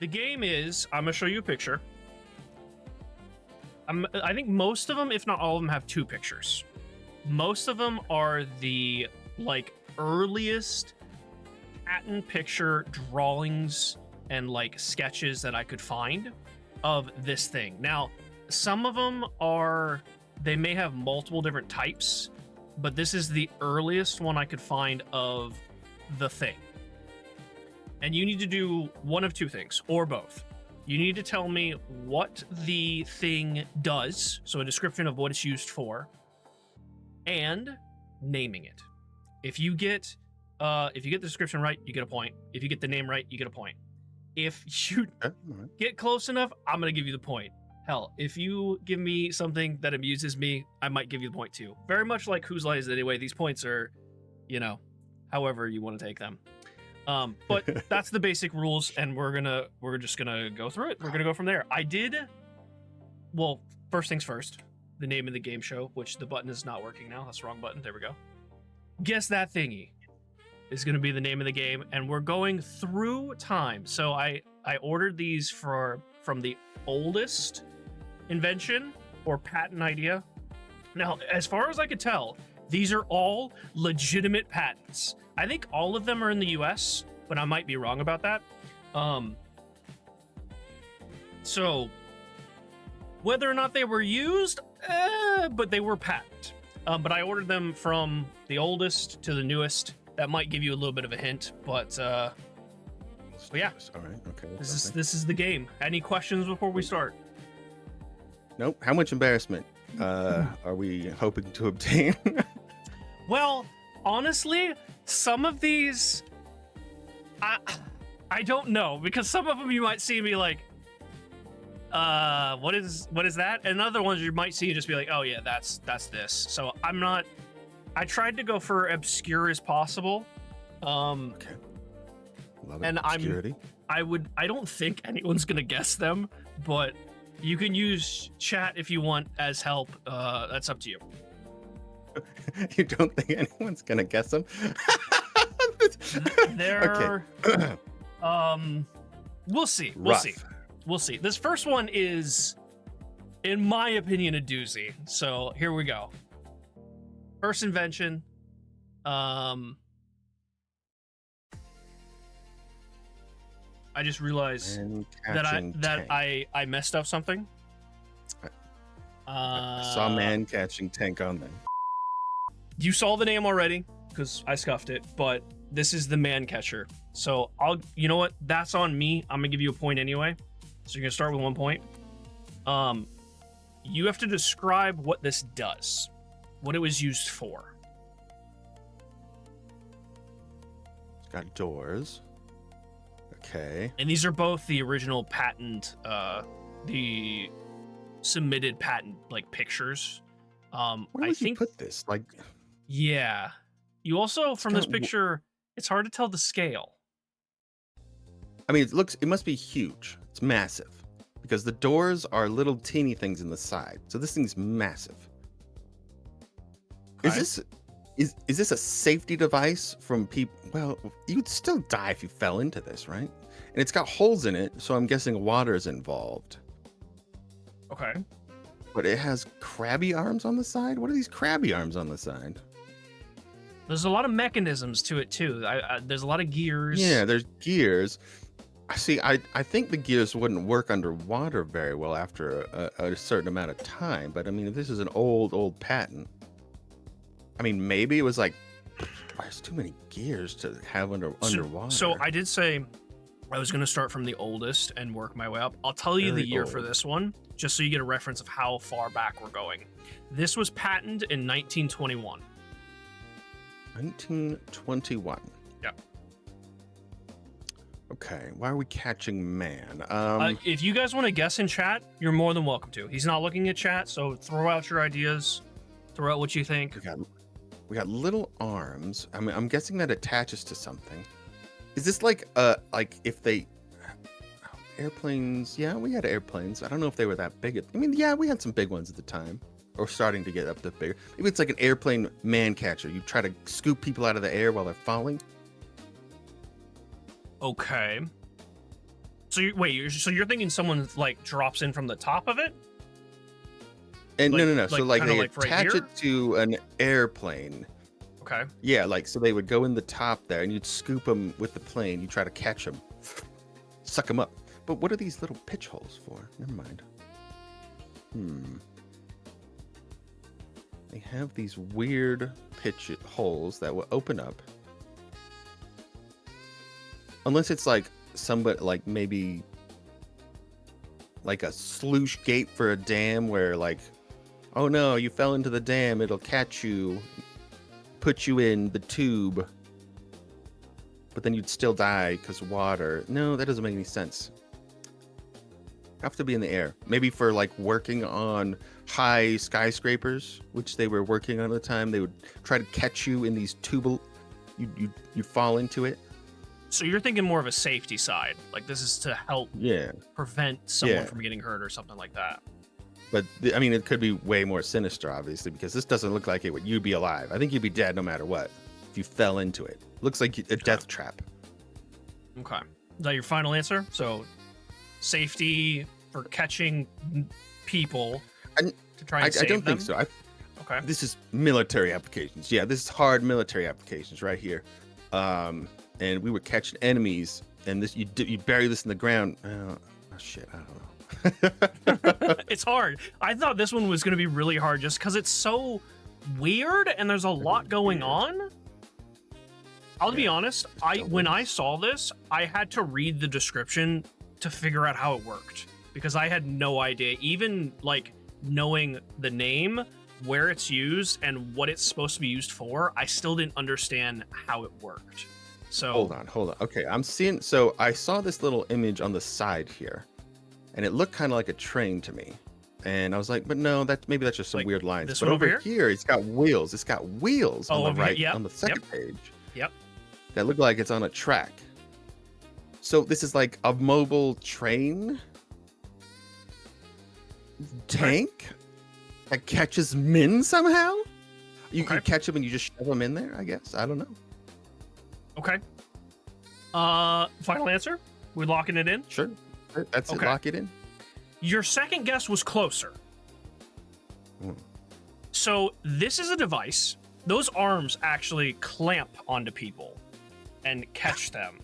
The game is, I'm gonna show you a picture. I think most of them, if not all of them, have two pictures. Most of them are the like earliest patent picture drawings and like sketches that I could find of this thing. Now, some of them are, they may have multiple different types, but this is the earliest one I could find of the thing. And you need to do one of two things, or both. You need to tell me what the thing does, so a description of what it's used for, and naming it. If you get the description right, you get a point. If you get the name right, you get a point. If you get close enough, I'm gonna give you the point. Hell, if you give me something that amuses me, I might give you the point too. Very much like Whose Line Is It Anyway, these points are, you know, however you want to take them. But that's the basic rules, and we're just gonna go through it. We're gonna go from there. Well, first things first, the name of the game show, which the button is not working now. That's the wrong button. There we go. Guess That Thingy is gonna be the name of the game, and we're going through time. So I ordered these from the oldest invention or patent idea. Now, as far as I could tell, these are all legitimate patents. I think all of them are in the US, but I might be wrong about that. So whether or not they were used, but they were patent. But I ordered them from the oldest to the newest. That might give you a little bit of a hint, but yeah. All right. Okay. This is the game. Any questions before we start? Nope. How much embarrassment are we hoping to obtain? Well, honestly, some of these, I don't know, because some of them you might see and be like, what is that? And other ones you might see and just be like, oh yeah, that's this. So I tried to go for obscure as possible. Okay. Love it. And obscurity. I don't think anyone's gonna guess them, but you can use chat if you want as help. That's up to you. You don't think anyone's gonna guess them? They're okay. We'll see. Rough. We'll see. This first one is, in my opinion, a doozy. So here we go. First invention. I just realized that I messed up something. I saw man catching tank on them. You saw the name already because I scuffed it, but this is the man catcher. So you know what? That's on me. I'm gonna give you a point anyway. So you're gonna start with 1 point. You have to describe what this does, what it was used for. It's got doors. Okay. And these are both the original patent, the submitted patent like pictures. Where would you put this? Like, yeah. You also from this picture, it's hard to tell the scale. I mean, it must be huge. It's massive because the doors are little teeny things in the side. So this thing's massive. Okay. Is this a safety device from people? Well, you'd still die if you fell into this, right? And it's got holes in it, so I'm guessing water is involved. Okay. But it has crabby arms on the side? What are these crabby arms on the side? There's a lot of mechanisms to it, too. There's a lot of gears. Yeah, there's gears. See, I think the gears wouldn't work underwater very well after a certain amount of time. But, I mean, if this is an old patent, I mean, maybe it was like, there's too many gears to have underwater. So I did say I was going to start from the oldest and work my way up. I'll tell you the year for this one, just so you get a reference of how far back we're going. This was patented in 1921. 1921. Yeah. Okay, why are we catching man? If you guys want to guess in chat, you're more than welcome to. He's not looking at chat, so throw out your ideas. Throw out what you think. We got little arms. I mean, I'm guessing that attaches to something. Is this like if they airplanes? Yeah, we had airplanes. I don't know if they were that big. I mean, yeah, we had some big ones at the time, or starting to get up to bigger. Maybe it's like an airplane man catcher. You try to scoop people out of the air while they're falling. Okay. So so you're thinking someone like drops in from the top of it? And no. So like they right attach here? it to an airplane. Okay. Yeah, like so they would go in the top there, and you'd scoop them with the plane. You try to catch them, suck them up. But what are these little pitch holes for? Never mind. They have these weird pitch holes that will open up. Unless it's like somebody, like maybe like a sluice gate for a dam where like, oh no, you fell into the dam, it'll catch you, put you in the tube, but then you'd still die because water. No, that doesn't make any sense. Have to be in the air. Maybe for like working on high skyscrapers, which they were working on at the time. They would try to catch you in these tubal. You fall into it. So you're thinking more of a safety side, like this is to help prevent someone from getting hurt or something like that. But I mean, it could be way more sinister, obviously, because this doesn't look like it would. You'd be alive. I think you'd be dead no matter what if you fell into it. Looks like a death trap. Okay. Is that your final answer? So safety for catching people to try and save them? I don't think so. Okay. This is military applications. Yeah, this is hard military applications right here. And we were catching enemies, and this you bury this in the ground. Oh shit, I don't know. It's hard. I thought this one was going to be really hard just because it's so weird and there's a lot going on. I'll be honest. When I saw this, I had to read the description to figure out how it worked because I had no idea. Even like knowing the name, where it's used, and what it's supposed to be used for, I still didn't understand how it worked. So hold on. Okay, I'm seeing. So I saw this little image on the side here, and it looked kind of like a train to me. And I was like, but no, maybe that's just some like weird lines. This but one over here, it's got wheels. It's got wheels on the right, on the second page. Yep. That look like it's on a track. So this is like a mobile train tank that catches men somehow. You catch them and you just shove them in there, I guess. I don't know. Okay. Final answer? We're locking it in? Sure. That's it. Lock it in. Your second guess was closer. So this is a device. Those arms actually clamp onto people and catch them.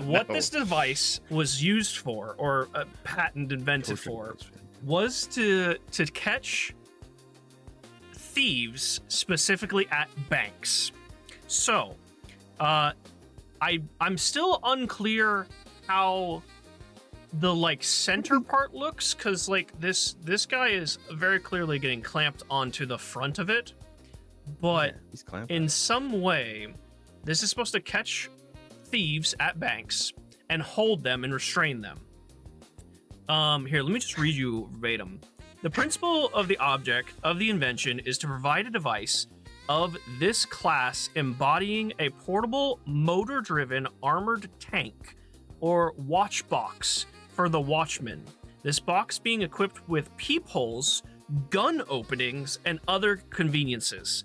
What this device was used for, or a patent invented for, was to catch thieves, specifically at banks. So, I'm still unclear how the like center part looks, because like this guy is very clearly getting clamped onto the front of it, but in some way this is supposed to catch thieves at banks and hold them and restrain them. Here, let me just read you verbatim. The principle of the object of the invention is to provide a device of this class embodying a portable motor-driven armored tank or watch box for the watchman. This box being equipped with peepholes, gun openings, and other conveniences.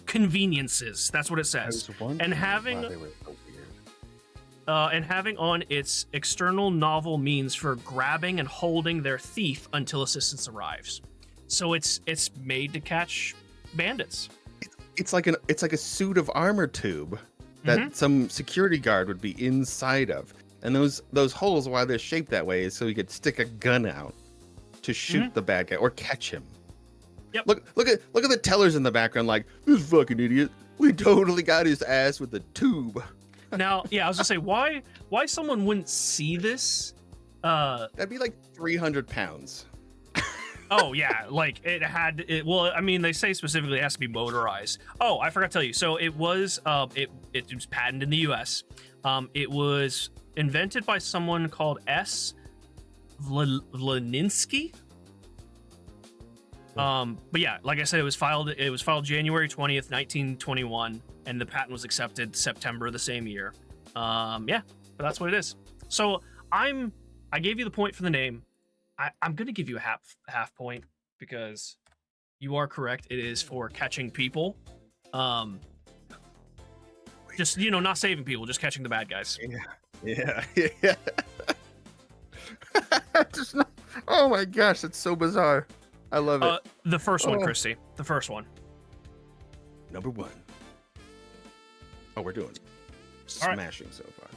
Conveniences, that's what it says. And having on its external novel means for grabbing and holding their thief until assistance arrives. So it's made to catch bandits. It's like a suit of armor tube that some security guard would be inside of. And those holes, why they're shaped that way, is so you could stick a gun out to shoot the bad guy or catch him. Yep. Look at the tellers in the background, like, this fucking idiot. We totally got his ass with the tube. Now, yeah, I was gonna say, why someone wouldn't see this? That'd be like 300 pounds. Oh yeah, like it. Well, I mean, they say specifically it has to be motorized. Oh, I forgot to tell you. So it was it was patented in the U.S. It was invented by someone called S. Vlaninski. But yeah, like I said, it was filed January 20th, 1921, and the patent was accepted September the same year. Yeah, but that's what it is. So I gave you the point for the name. I'm gonna give you a half point because you are correct. It is for catching people. Just, not saving people, just catching the bad guys. Yeah. Just not, oh my gosh, that's so bizarre. I love it. The first one, Oh. Christy. The first one. Number 1. Oh, we're doing All right. smashing so far.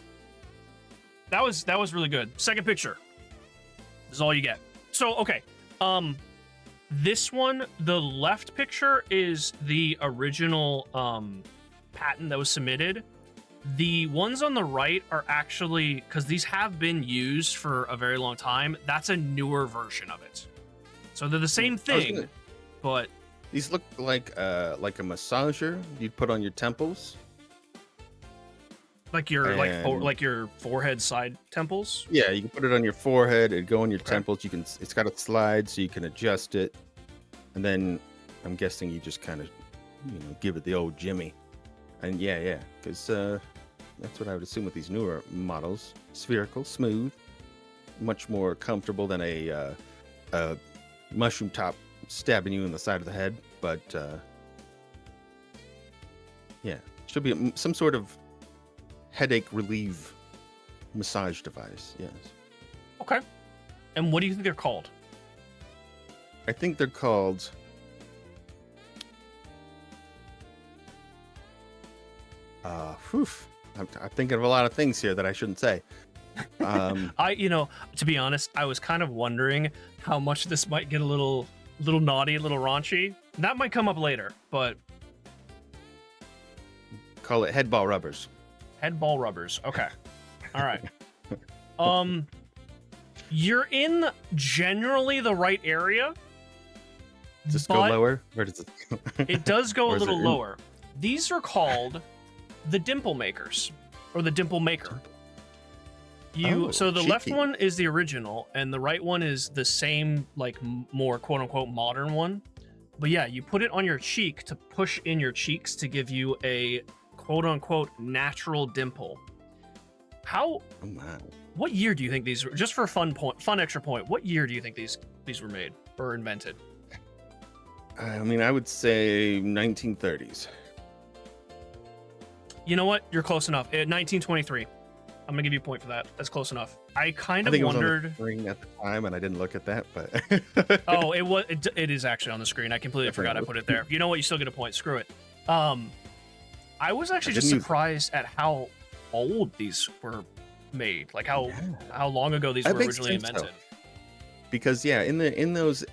That was really good. Second picture. This is all you get. So, okay. This one, the left picture is the original patent that was submitted. The ones on the right are actually, because these have been used for a very long time, that's a newer version of it. So they're the same thing, but These look like a massager you'd put on your temples. like your And- like your forehead side temples. Yeah, you can put it on your forehead. It'd go on your Okay. temples. You can. It's got a slide, so you can adjust it. And then I'm guessing you just kind of, give it the old Jimmy. And yeah, because that's what I would assume with these newer models. Spherical, smooth, much more comfortable than a mushroom top stabbing you in the side of the head. But yeah, should be some sort of headache relief massage device. Yes. Okay. And what do you think they're called? I think they're called. I'm thinking of a lot of things here that I shouldn't say. To be honest, I was kind of wondering how much this might get a little naughty, a little raunchy. That might come up later, but Call it head ball rubbers. head ball rubbers. Okay. All right. You're in generally the right area. Just go but lower. Where does it go? It does go Or a is it little in- lower. These are called the dimple makers or the dimple maker. So the left cheeky. one is the original and the right one is the same, like more quote unquote modern one. But yeah, you put it on your cheek to push in your cheeks to give you a quote unquote natural dimple. Oh my. What year do you think these were, just for fun extra point, what year do you think these were made or invented? I mean, I would say 1930s. You know what? You're close enough. 1923. I'm gonna give you a point for that. That's close enough. I kind I of think it was on wondered. the screen at the time, and I didn't look at that. But Oh, it is actually on the screen. I completely forgot I put it there. You know what? You still get a point. Screw it. I was actually just didn't use it. surprised at how old these were made. Like how long ago these That were makes originally sense, though. invented. because in those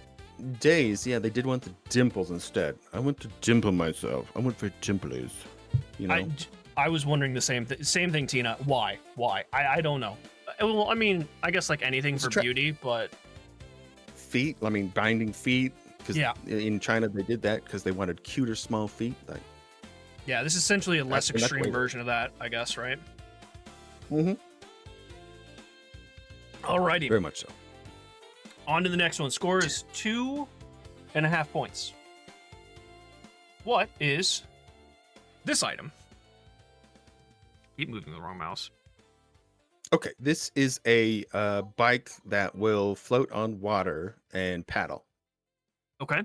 days, they did want the dimples instead. I want to dimple myself. I want for dimplers. I was wondering the same thing, Tina. Why? I don't know. Well, I mean, I guess like anything for beauty, but feet. I mean, binding feet. Because Yeah. in China they did that because they wanted cuter small feet. Like, yeah, this is essentially a less That's extreme way- version of that, I guess, right? mhm, Alrighty. very much so. On to the next one. Score is 2.5 points. What is this item? Keep moving the wrong mouse. Okay, this is a bike that will float on water and paddle. Okay.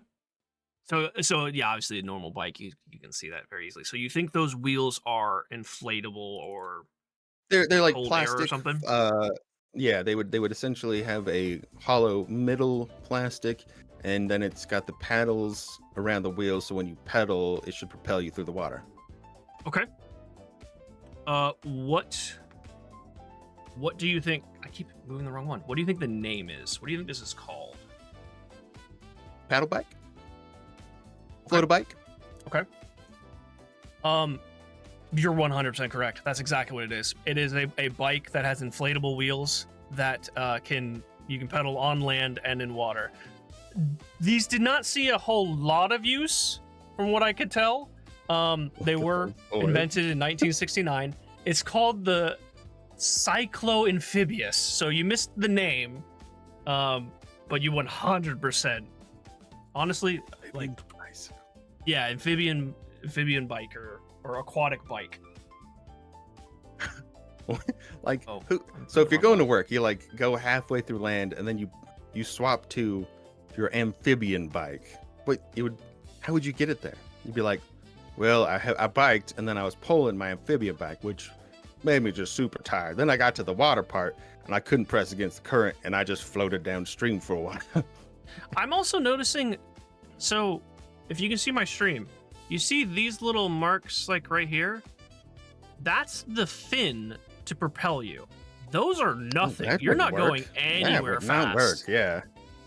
So yeah, obviously a normal bike, you can see that very easily. So you think those wheels are inflatable or They're like cold air or plastic. something? Yeah, they would essentially have a hollow middle plastic, and then it's got the paddles around the wheels. So when you pedal, it should propel you through the water. Okay. What do you think? I keep moving the wrong one. What do you think the name is? What do you think this is called? Paddle bike, float a bike. Okay. You're 100% correct. That's exactly what it is. It is a bike that has inflatable wheels that you can pedal on land and in water. These did not see a whole lot of use, from what I could tell. They were invented in 1969. It's called the Cyclo-Amphibious. So you missed the name, but you 100%. Honestly, like, yeah, amphibian bike or aquatic bike. Like, Oh, so if you're going to work, you like go halfway through land, and then you swap to your amphibian bike. But how would you get it there? You'd be like, well, I biked, and then I was pulling my amphibian bike, which made me just super tired. Then I got to the water part. and I couldn't press against the current, and I just floated downstream for a while. I'm also noticing, so if you can see my stream, you see these little marks like right here? That's the fin to propel you. Those are nothing. You're not going anywhere fast. Not work, yeah.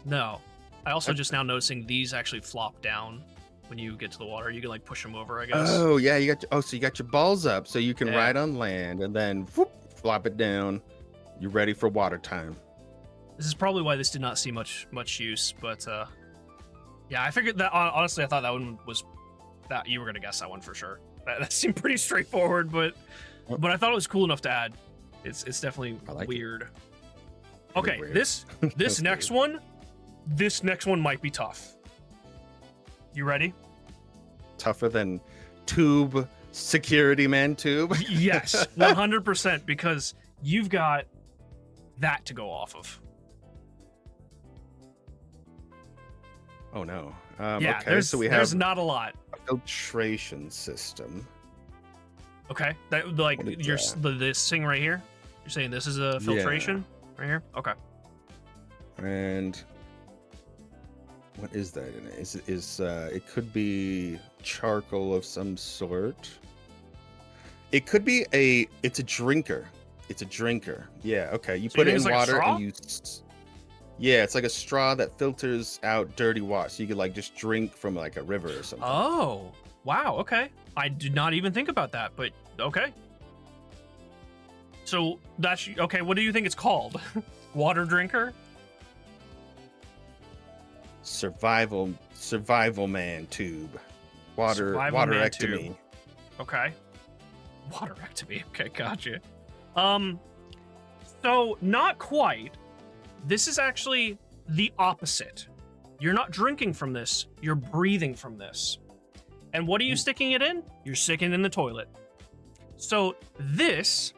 No. I also just now noticing these actually flop down when you get to the water. You can like push them over, I guess. Oh yeah, so you got your balls up, so you can ride on land, and then whoop, flop it down. You're ready for water time. This is probably why this did not see much use, but yeah, I figured that. Honestly, I thought that one was that you were gonna guess that one for sure. That seemed pretty straightforward, but I thought it was cool enough to add. It's definitely weird. Okay, weird. this next one might be tough. You ready? Tougher than tube security man tube? Yes, 100%, because you've got that to go off of. Oh no. Yeah, okay, so there's not a lot. A filtration system. Okay, that like this thing right here. You're saying this is a filtration right here? Okay. And what is that in it? It could be charcoal of some sort. It could be it's a drinker. It's a drinker. Yeah, okay. You put it in water and you yeah, it's like a straw that filters out dirty water. So you could like just drink from like a river or something. Oh, wow, okay. I did not even think about that, but okay. So that's okay, what do you think it's called? Water drinker? Survival man tube. Waterectomy. Okay. Waterectomy. Okay, gotcha. So not quite. This is actually the opposite. You're not drinking from this, you're breathing from this. And what are you sticking it in? You're sticking it in the toilet. So this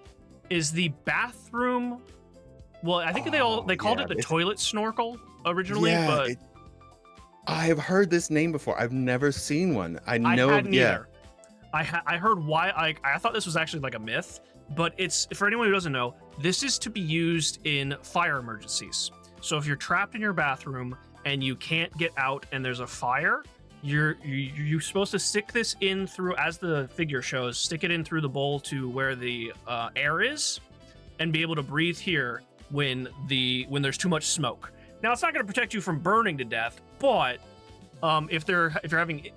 is the bathroom. Well, I think they called it the toilet snorkel originally, but I've heard this name before. I've never seen one. I heard why. I thought this was actually like a myth, but it's, for anyone who doesn't know, this is to be used in fire emergencies. So if you're trapped in your bathroom and you can't get out and there's a fire, you're supposed to stick this in through, as the figure shows, stick it in through the bowl to where the air is, and be able to breathe here when there's too much smoke. Now it's not going to protect you from burning to death, but if you're having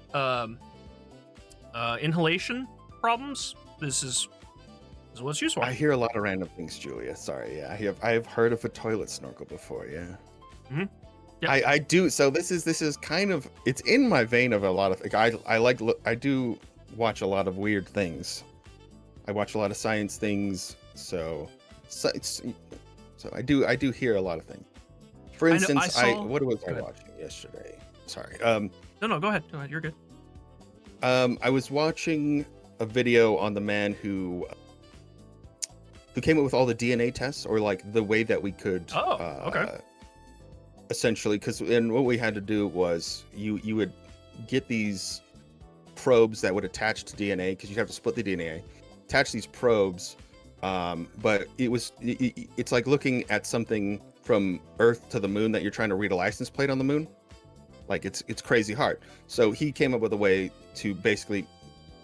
inhalation problems, this is what it's used for. I hear a lot of random things, Julia. Sorry, yeah, I have heard of a toilet snorkel before, yeah. Mm-hmm. Yep. I do. So this is kind of, it's in my vein of a lot of, like, I do watch a lot of weird things. I watch a lot of science things, so I do hear a lot of things. For instance, what was I watching yesterday? Sorry. No, go ahead. You're good. I was watching a video on the man who came up with all the DNA tests, or like the way that we could. Okay. Essentially, and what we had to do was you would get these probes that would attach to DNA, because you'd have to split the DNA, attach these probes, but it's like looking at something from Earth to the moon that you're trying to read a license plate on the moon. Like it's crazy hard. So he came up with a way to basically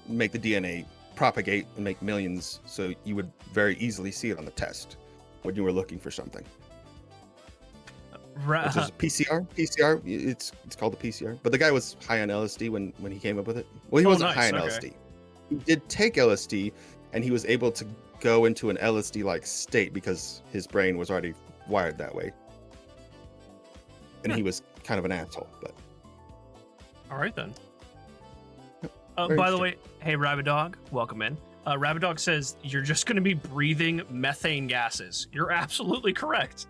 make the DNA propagate and make millions, so you would very easily see it on the test when you were looking for something. Which is PCR. It's called the PCR. But the guy was high on LSD when he came up with it. Well, he wasn't high on LSD. He did take LSD, and he was able to go into an LSD-like state because his brain was already wired that way. And he was kind of an asshole, but. All right then. By the way, hey Rabbit Dog, welcome in. Rabbit Dog says you're just going to be breathing methane gases. You're absolutely correct.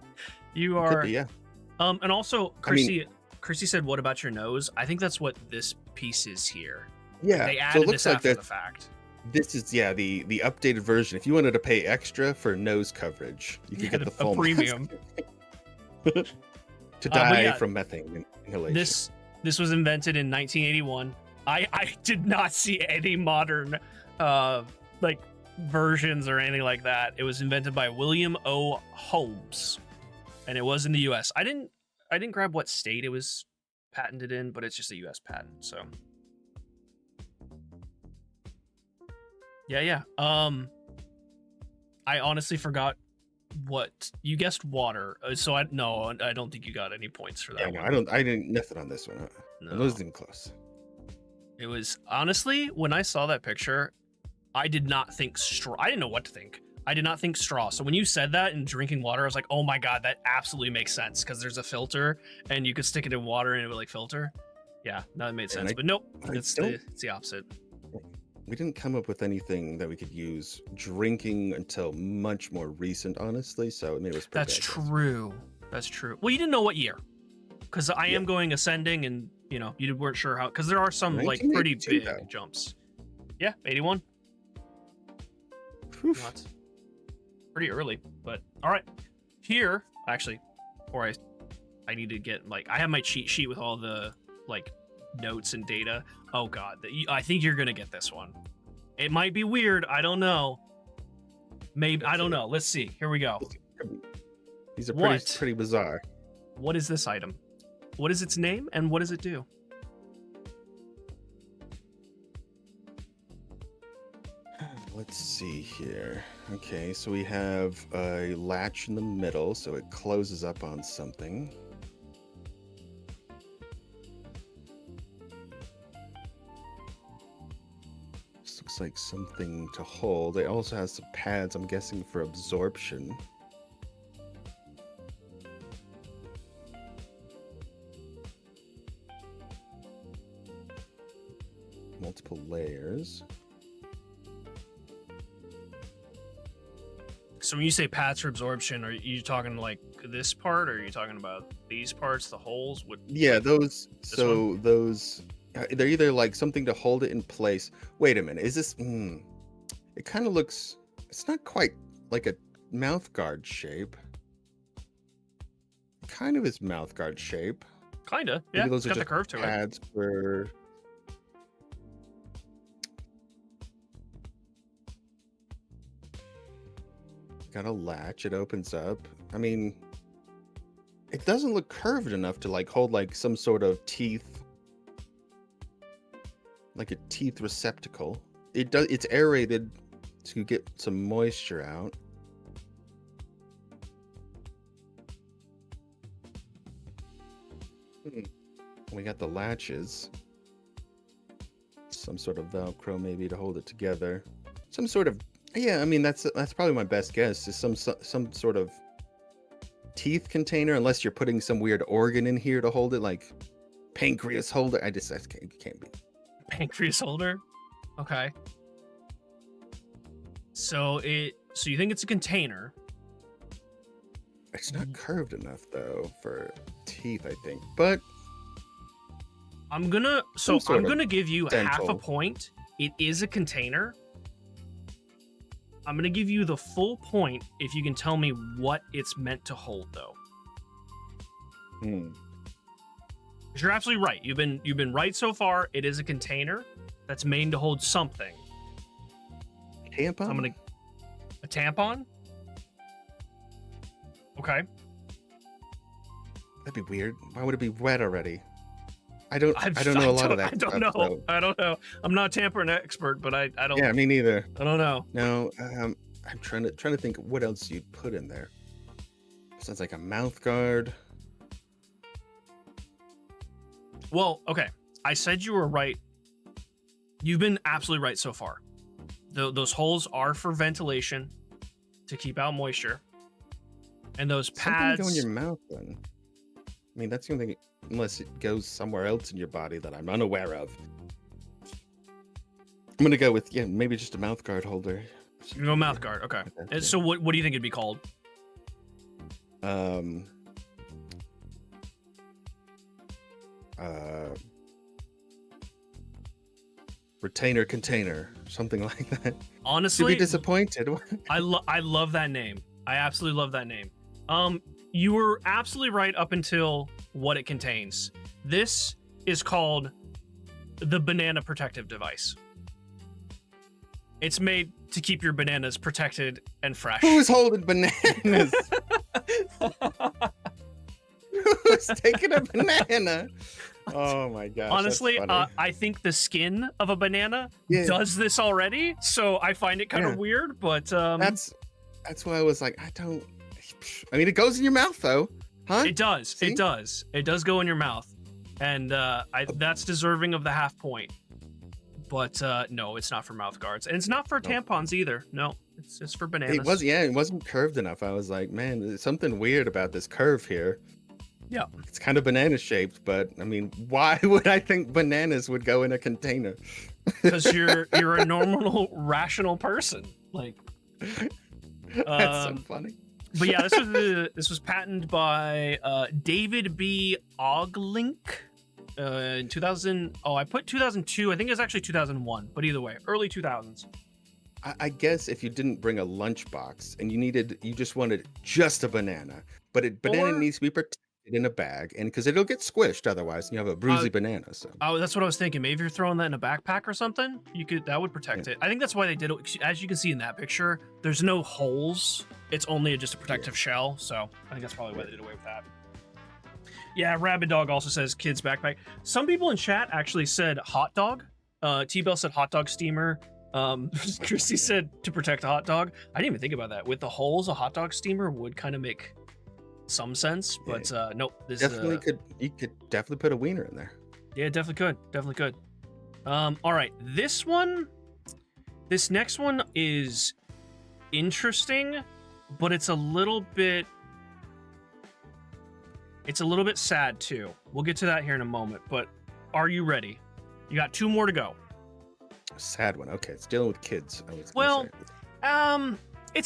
You are. Could be, yeah. And also, Christie said, "What about your nose?" I think that's what this piece is here. Yeah, they added this after the fact. This is the updated version. If you wanted to pay extra for nose coverage, you could get the full premium to die from methane inhalation. This was invented in 1981. I did not see any modern like versions or anything like that. It was invented by William O. Holmes, and it was in the U.S. I didn't grab what state it was patented in, but it's just a U.S. patent. So yeah. I honestly forgot what you guessed. Water. So I don't think you got any points for that. Yeah, no, I didn't nothing on this one. No. It wasn't even close. It was honestly, when I saw that picture, I did not think straw. I didn't know what to think. I did not think straw. So when you said that in drinking water, I was like, oh my God, that absolutely makes sense, because there's a filter and you could stick it in water and it would like filter. Yeah, no, that made sense. But nope, it's the opposite. We didn't come up with anything that we could use drinking until much more recent, honestly. So it was pretty That's true. That's true. Well, you didn't know what year, because I am going ascending, and you weren't sure how, because there are some like pretty big jumps. Yeah, 81. Not pretty early, but all right. Here, actually, before I need to get I have my cheat sheet with all the notes and data. Oh God, I think you're gonna get this one. It might be weird. I don't know. Maybe I don't know. Let's see. Here we go. These are pretty bizarre. What is this item? What is its name and what does it do? Let's see here. Okay, so we have a latch in the middle, so it closes up on something. This looks like something to hold. It also has some pads, I'm guessing, for absorption. Multiple layers. So when you say pads for absorption, are you talking like this part, or are you talking about these parts, the holes? Yeah, those. So those, they're either like something to hold it in place. Wait a minute, is this? It kind of looks. It's not quite like a mouth guard shape. Kind of is mouth guard shape. Kinda, yeah. Maybe those it's are got just the curve to pads for. Got a latch, it opens up. I mean, it doesn't look curved enough to hold some sort of teeth, like a teeth receptacle. It's aerated to get some moisture out. We got the latches, some sort of Velcro maybe to hold it together, some sort of. Yeah, I mean that's probably my best guess, is some sort of teeth container, unless you're putting some weird organ in here to hold it, like pancreas holder. That can't be. Pancreas holder? Okay. So you think it's a container? It's not curved enough though for teeth, I think. But I'm gonna give you half a point. It is a container. I'm gonna give you the full point if you can tell me what it's meant to hold, though. You're absolutely right. You've been right so far. It is a container that's made to hold something. Tampon? A tampon? Okay. That'd be weird. Why would it be wet already? I don't know a lot of that. I don't know. I'm not a tampon expert, but I don't. Yeah, me neither. I don't know. No, I'm trying to think what else you'd put in there. Sounds like a mouth guard. Well, okay. I said you were right. You've been absolutely right so far. Those holes are for ventilation to keep out moisture, and those pads. Something go in your mouth then. I mean, that's the only thing, unless it goes somewhere else in your body that I'm unaware of. I'm gonna go with maybe just a mouth guard holder. You go mouth guard, okay. And so what do you think it'd be called? Retainer container, something like that. Honestly, to be disappointed. I love that name. I absolutely love that name. You were absolutely right up until what it contains. This is called the banana protective device. It's made to keep your bananas protected and fresh. Who's holding bananas? Who's taking a banana? Oh my gosh. Honestly, I think the skin of a banana does this already, so I find it kind of weird, but that's why I was like, I mean, it goes in your mouth though, huh? It does. See? It does go in your mouth, and that's deserving of the half point. But no, it's not for mouth guards, and it's not for tampons either. No, it's just for bananas. It wasn't curved enough. I was like, man, there's something weird about this curve here. Yeah, it's kind of banana shaped, but I mean, why would I think bananas would go in a container? Because you're a normal, rational person. Like, that's so funny. But yeah, this was patented by David B. Oglink in 2000. Oh, I put 2002. I think it's actually 2001. But either way, early 2000s. I guess if you didn't bring a lunchbox and you just wanted just a banana, but banana needs to be protected in a bag, and because it'll get squished otherwise, and you have a bruisey banana. So that's what I was thinking. Maybe if you're throwing that in a backpack or something, that would protect it. I think that's why they did it. As you can see in that picture, there's no holes. It's only just a protective shell. So I think that's probably why they did away with that. Yeah, Rabid Dog also says kids backpack. Some people in chat actually said hot dog. T-Bell said hot dog steamer. Christy said to protect a hot dog. I didn't even think about that. With the holes, a hot dog steamer would kind of make some sense, but nope. This you could definitely put a wiener in there. Yeah, definitely could. All right, this next one is interesting, but it's a little bit sad too. We'll get to that here in a moment, but are you ready? You got 2 more to go. Sad one. Okay, it's dealing with kids. It's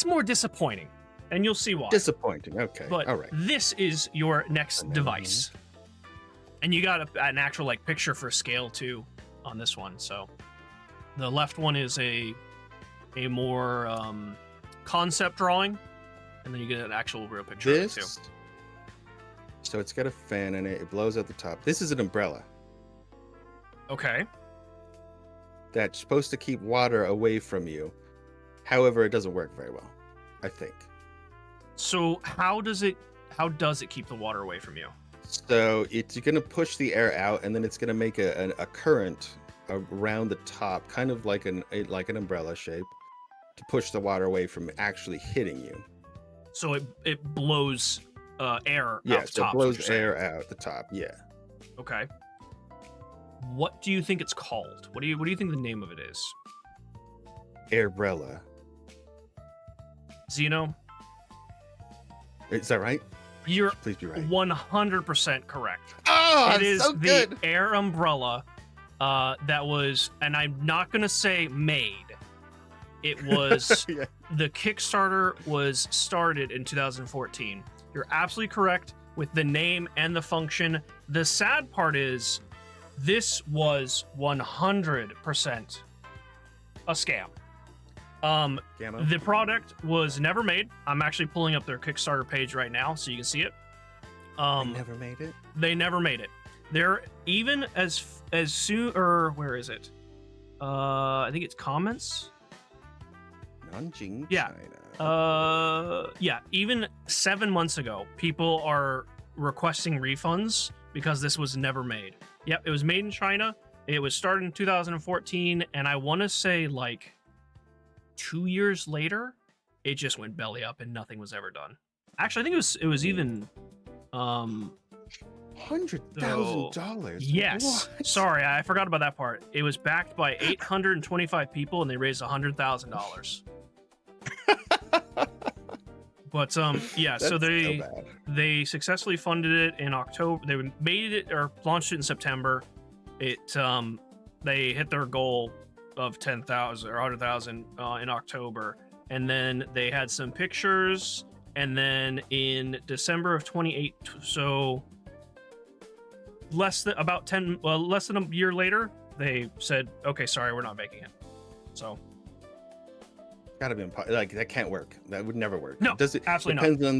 more disappointing, and you'll see why. Disappointing. Okay. But all right. This is your next device, and you got an actual like picture for scale too on this one. So the left one is a more concept drawing, and then you get an actual real picture of it too. So it's got a fan in it. It blows out the top. This is an umbrella. Okay. That's supposed to keep water away from you. However, it doesn't work very well, I think. So how does it keep the water away from you? So it's going to push the air out, and then it's going to make a current around the top, kind of like an umbrella shape, to push the water away from actually hitting you. So it blows air out the top. Yes, it blows air out the top. Yeah. Okay. What do you think it's called? What do you think the name of it is? Airbrella. Xeno? Is that right? You're please be right. 100% correct. Oh, it is so good. The air umbrella that was, and I'm not gonna say made. It was the Kickstarter was started in 2014. You're absolutely correct with the name and the function. The sad part is this was 100% a scam. The product was never made. I'm actually pulling up their Kickstarter page right now so you can see it. They never made it? They never made it. They're even as soon, or where is it? I think it's comments. Nanjing, yeah. China. Yeah, even 7 months ago, people are requesting refunds because this was never made. Yep, it was made in China. It was started in 2014, and I want to say like 2 years later, it just went belly up and nothing was ever done. Actually, I think it was even $100,000. Yes. What? Sorry, I forgot about that part. It was backed by 825 people, and they raised $100,000. But yeah, so they successfully funded it in October. They made it or launched it in September. It they hit their goal of 10,000 or 100,000 in October, and then they had some pictures, and then in December of 28, so less than a year later, they said, okay, sorry, we're not making it. So Gotta be like that can't work. That would never work. No, Does it? absolutely Depends on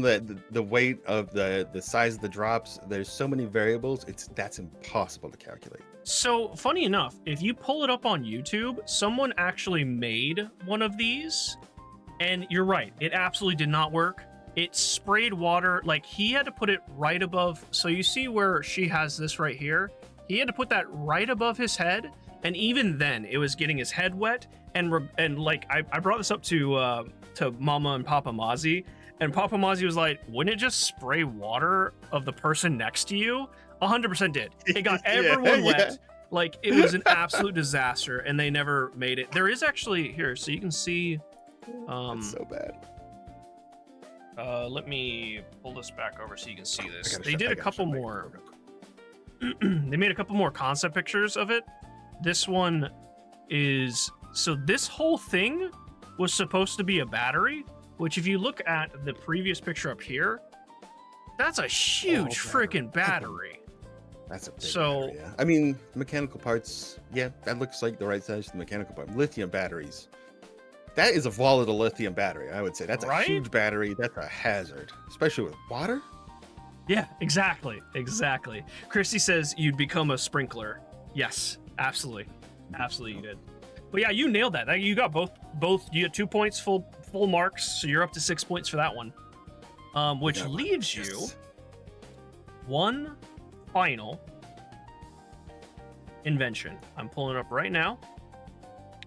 the weight of the size of the drops. There's so many variables. That's impossible to calculate. So funny enough, if you pull it up on YouTube, someone actually made one of these, and you're right, it absolutely did not work. It sprayed water, like he had to put it right above. So you see where she has this right here? He had to put that right above his head, and even then, it was getting his head wet. And like I brought this up to Mama and Papa Mozzie, and Papa Mozzie was like, "Wouldn't it just spray water of the person next to you?" 100% did. It got everyone wet. Like it was an absolute disaster, and they never made it. There is actually here, so you can see. That's so bad. Let me pull this back over so you can see this. They did a couple more. They made a couple more concept pictures of it. This one is. So this whole thing was supposed to be a battery, which if you look at the previous picture up here, that's a huge freaking battery. That's a big battery, yeah. I mean, mechanical parts, yeah, that looks like the right size for the mechanical part. Lithium batteries. That is a volatile lithium battery, I would say. That's a huge battery. That's a hazard, especially with water. Yeah, exactly. Exactly. Christy says you'd become a sprinkler. Yes, absolutely. Absolutely you did. But yeah, you nailed that. You got both. You got 2 points, full marks, so you're up to 6 points for that one. Which leaves you one final invention. I'm pulling it up right now.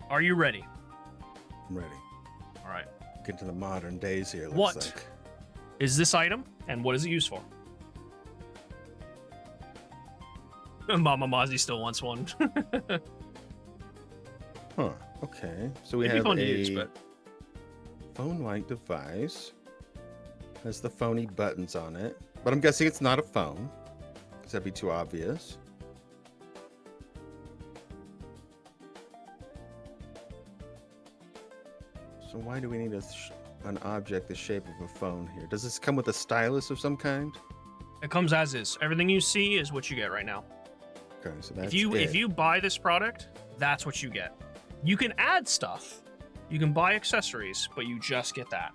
Are you ready? I'm ready. All right. Get to the modern days here. What is this item, and what is it used for? Mama Mozzie still wants one. Huh. Okay. So we have a phone-like device. Has the phony buttons on it, but I'm guessing it's not a phone because that'd be too obvious. So why do we need an object the shape of a phone here? Does this come with a stylus of some kind? It comes as is. Everything you see is what you get right now. Okay, so that's if you buy this product, that's what you get. You can add stuff. You can buy accessories, but you just get that.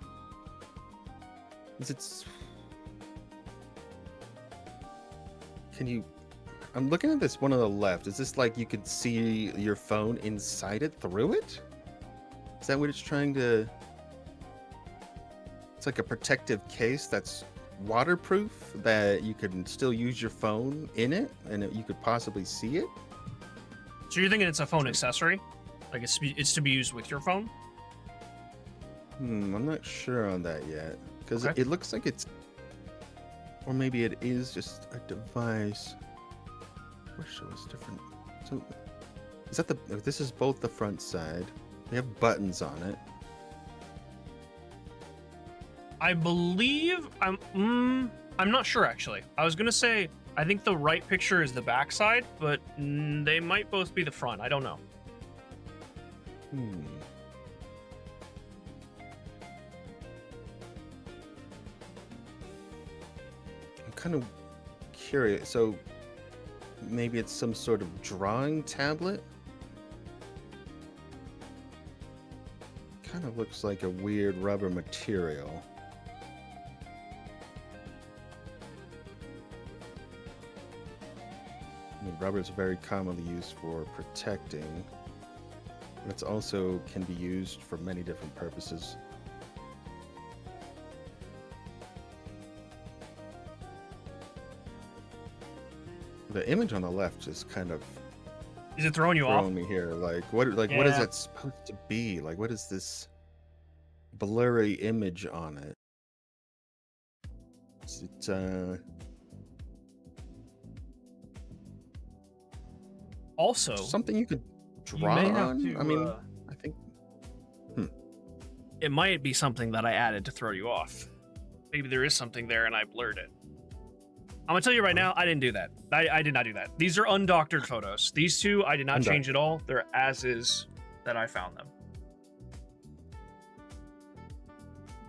I'm looking at this one on the left. Is this like you could see your phone inside it through it? Is that what it's trying to... It's like a protective case that's waterproof, that you can still use your phone in it, and you could possibly see it? So you're thinking it's a phone accessory? Like it's to be used with your phone? I'm not sure on that yet. Because it looks like it's... Or maybe it is just a device. I wish it was different. So, is that the... This is both the front side. They have buttons on it. I believe... I'm not sure, actually. I was going to say, I think the right picture is the back side, but they might both be the front. I don't know. I'm kind of curious. So maybe it's some sort of drawing tablet? Kind of looks like a weird rubber material. I mean, rubber is very commonly used for protecting. It also can be used for many different purposes. The image on the left is kind of... Is it throwing you off? Me here. Like what is that supposed to be? Like what is this blurry image on it? Is it also something you could draw on? I mean, I think it might be something that I added to throw you off. Maybe there is something there and I blurred it. I'm gonna tell you right now, I didn't do that. I did not do that. These are undoctored photos. These two, I did not change at all. They're as is that I found them.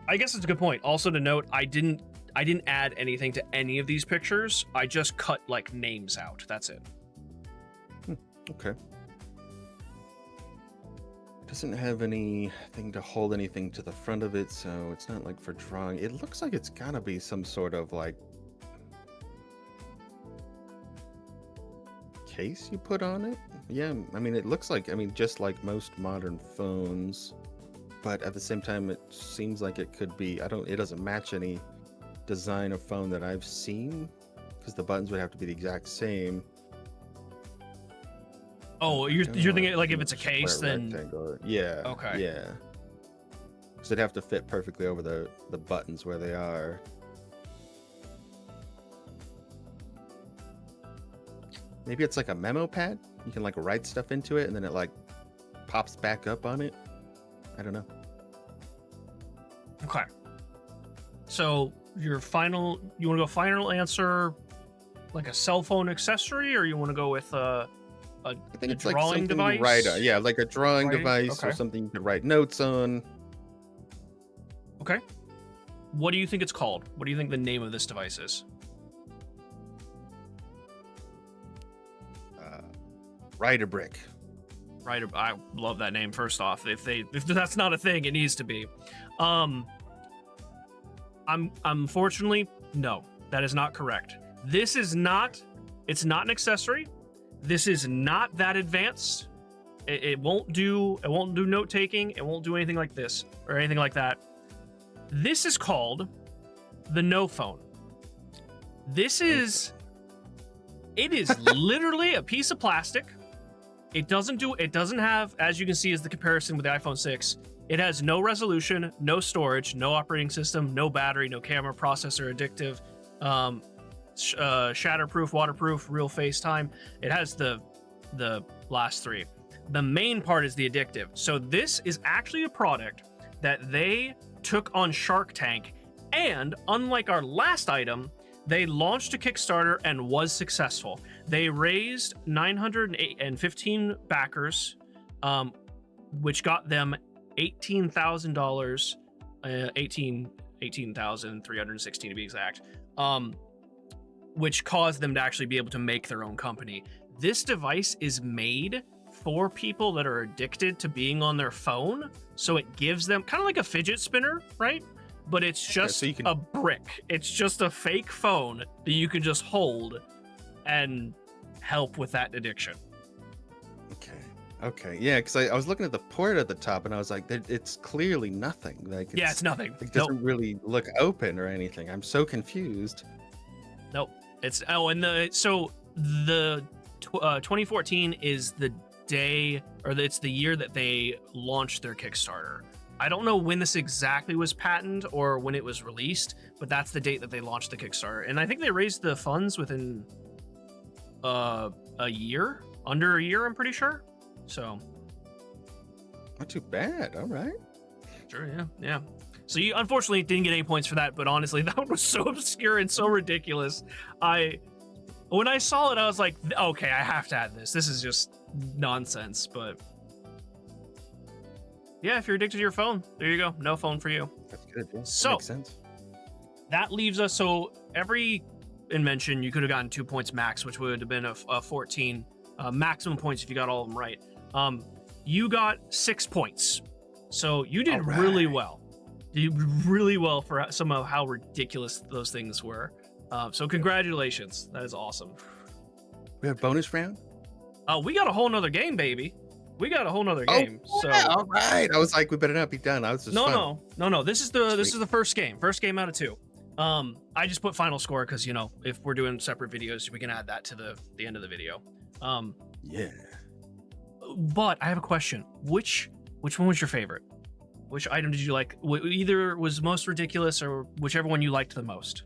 I guess it's a good point. Also to note, I didn't add anything to any of these pictures. I just cut like names out. That's it. Okay. Doesn't have anything to hold anything to the front of it, so it's not like for drawing. It looks like it's gotta be some sort of like case you put on it. Yeah, I mean, it looks like, I mean, just like most modern phones, but at the same time, it seems like it could be, it doesn't match any design of phone that I've seen, because the buttons would have to be the exact same. Oh, you're thinking like if it's a case, then rectangle. Yeah. Okay. Yeah. So it'd have to fit perfectly over the buttons where they are. Maybe it's like a memo pad. You can like write stuff into it, and then it like pops back up on it. I don't know. Okay. So your final, you want to go final answer, like a cell phone accessory, or you want to go with I think it's drawing like device? Right. Yeah, like a drawing device or something you could write notes on. Okay. What do you think it's called? What do you think the name of this device is? Writer brick. Writer. I love that name. First off, if that's not a thing, it needs to be. Unfortunately, no, that is not correct. This is not. It's not an accessory. This is not that advanced. It won't do note taking. It won't do anything like this or anything like that. This is called the No Phone. It is literally a piece of plastic. It doesn't have, as you can see, is the comparison with the iPhone 6. It has no resolution, no storage, no operating system, no battery, no camera, processor, addictive, shatterproof, waterproof, real FaceTime. It has the last three. The main part is the addictive. So this is actually a product that they took on Shark Tank, and unlike our last item, they launched a Kickstarter and was successful. They raised 915 backers, which got them $18,000, $18,316 to be exact, which caused them to actually be able to make their own company. This device is made for people that are addicted to being on their phone, so it gives them kind of like a fidget spinner, right? But it's just a brick. It's just a fake phone that you can just hold and help with that addiction. Okay. Yeah, because I was looking at the port at the top, and I was like, it's clearly nothing. Like, it's nothing. It doesn't really look open or anything. I'm so confused. Nope. It's the 2014 is the day, or it's the year that they launched their Kickstarter. I don't know when this exactly was patented or when it was released, but that's the date that they launched the Kickstarter. And I think they raised the funds within a year, under a year, I'm pretty sure. So not too bad. All right. Sure. Yeah. So you unfortunately didn't get any points for that, but honestly, that one was so obscure and so ridiculous. When I saw it, I was like, okay, I have to add this. This is just nonsense, but yeah, if you're addicted to your phone, there you go. No phone for you. That's good. Yeah. So that makes sense. That leaves us. So every invention, you could have gotten 2 points max, which would have been a 14 maximum points if you got all of them right. You got 6 points. So you did really well. You did really well for some of how ridiculous those things were. So congratulations. That is awesome. We have bonus round? We got a whole nother game, baby. We got a whole nother game. So all right. I was like, we better not be done. I was just no. This is the first game. First game out of 2. I just put final score because if we're doing separate videos, we can add that to the end of the video. Yeah. But I have a question. Which one was your favorite? Which item did you like? Either was most ridiculous or whichever one you liked the most.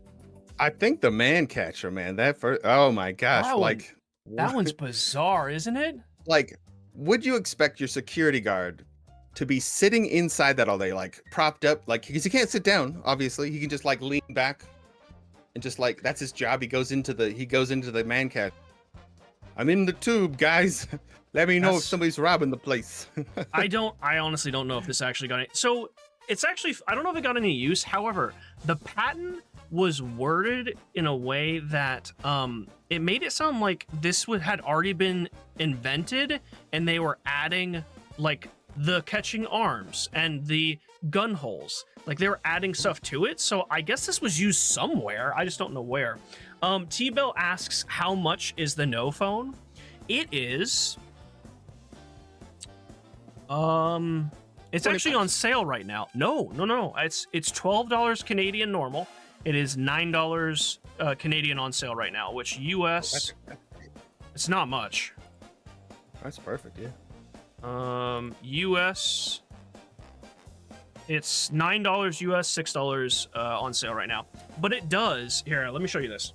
I think the man catcher, man. That first. Oh my gosh! That one's bizarre, isn't it? Like, would you expect your security guard to be sitting inside that all day, like propped up, like because he can't sit down. Obviously, he can just like lean back, and just like that's his job. He goes into the man catcher. I'm in the tube, guys. Let me know if somebody's robbing the place. I honestly don't know if this actually got any. So it's actually, I don't know if it got any use. However, the patent was worded in a way that it made it sound like this had already been invented and they were adding like the catching arms and the gun holes. Like they were adding stuff to it, so I guess this was used somewhere. I just don't know where. T-Bell asks, how much is the no phone? It is... it's actually on sale right now. No. It's $12 Canadian normal. It is $9 Canadian on sale right now, which US, it's not much. That's perfect, yeah. US, it's $9 US, $6 on sale right now. But it does, here, let me show you this.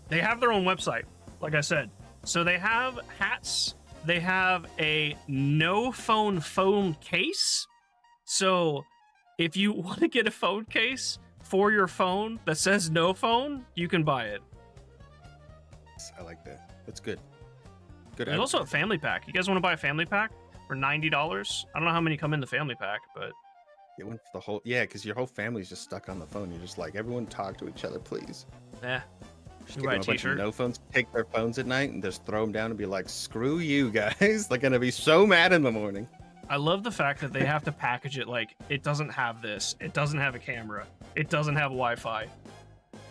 They have their own website, like I said. So they have hats, they have a no phone case. So if you want to get a phone case for your phone that says no phone, you can buy it. I like that. That's good. Good. There's also a family pack. You guys want to buy a family pack for $90? I don't know how many come in the family pack, but get one for the whole. Yeah, because your whole family's just stuck on the phone. You're just like, everyone talk to each other, please. Yeah. Just get a bunch of no phones, take their phones at night, and just throw them down and be like, screw you guys. They're gonna be so mad in the morning. I love the fact that they have to package it like it doesn't have this, it doesn't have a camera, it doesn't have Wi-Fi.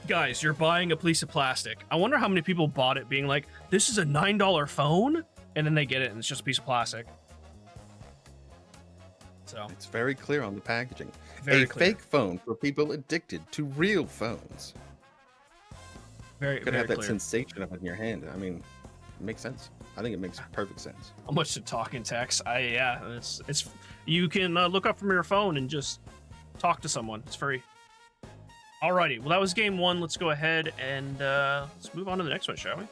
Guys, you're buying a piece of plastic. I wonder how many people bought it being like, this is a $9 phone, and then they get it and it's just a piece of plastic. So it's very clear on the packaging. Very clear. Fake phone for people addicted to real phones. Could have that sensation of it in your hand. I mean, it makes sense. I think it makes perfect sense. How much to talk in text? Yeah, it's you can look up from your phone and just talk to someone. It's free. Alrighty, well that was game one. Let's go ahead and let's move on to the next one, shall we?